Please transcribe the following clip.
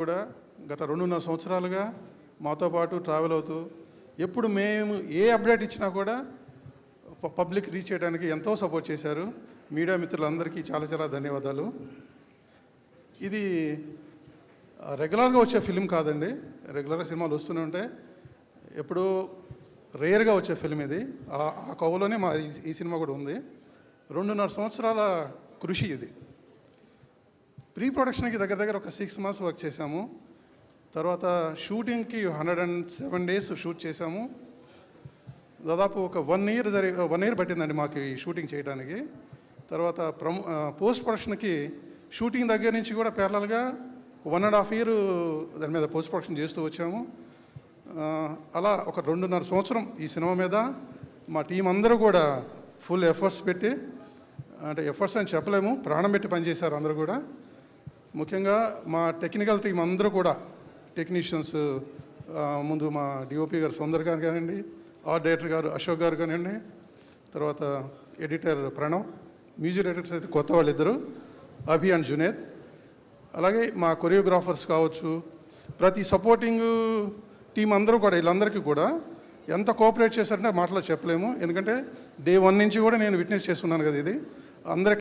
కూడా గత 2.5 సంవత్సరాలుగా మాతో పాటు ట్రావెల్ అవుతూ ఎప్పుడు మేము ఏ అప్డేట్ ఇచ్చినా కూడా పబ్లిక్ రీచ్ చేయడానికి ఎంతో సపోర్ట్ చేశారు. మీడియా మిత్రులందరికీ చాలా చాలా ధన్యవాదాలు. ఇది రెగ్యులర్గా వచ్చే ఫిలిం కాదండి. రెగ్యులర్గా సినిమాలు వస్తూనే ఉంటాయి. ఎప్పుడూ రేర్గా వచ్చే ఫిలిం ఇది. ఆ కోవలోనే మా ఈ సినిమా కూడా ఉంది. 2.5 సంవత్సరాల కృషి ఇది. ప్రీ ప్రొడక్షన్కి దగ్గర ఒక 6 months వర్క్ చేశాము. తర్వాత షూటింగ్కి 107 days షూట్ చేశాము. దాదాపు ఒక 1 year పట్టిందండి మాకు ఈ షూటింగ్ చేయడానికి. తర్వాత పోస్ట్ ప్రొడక్షన్కి షూటింగ్ దగ్గర నుంచి కూడా ప్యారలల్గా 1.5 year దాని మీద పోస్ట్ ప్రొడక్షన్ చేస్తూ వచ్చాము. అలా ఒక 2.5 సంవత్సరం ఈ సినిమా మీద మా టీం అందరూ కూడా ఫుల్ ఎఫర్ట్స్ పెట్టి, అంటే ఎఫర్ట్స్ అని చెప్పలేము, ప్రాణం పెట్టి పనిచేశారు అందరూ కూడా. ముఖ్యంగా మా టెక్నికల్ టీం అందరూ కూడా, టెక్నీషియన్స్ ముందు మా డిఓపి గారు సుందర్ గారు కానివ్వండి, ఆర్ట్ డైరెక్టర్ గారు అశోక్ గారు కానివ్వండి, తర్వాత ఎడిటర్ ప్రణవ్, మ్యూజిక్ డైరెక్టర్స్ అయితే కొత్త వాళ్ళు ఇద్దరు, అభి అండ్ జునేద్, అలాగే మా కొరియోగ్రాఫర్స్ కావచ్చు, ప్రతి సపోర్టింగ్ టీం అందరూ కూడా, వీళ్ళందరికీ కూడా ఎంత కోఆపరేట్ చేశారంటే మాటలో చెప్పలేము. ఎందుకంటే Day 1 నుంచి కూడా నేను విట్నెస్ చేస్తున్నాను కదా. ఇది అందరికీ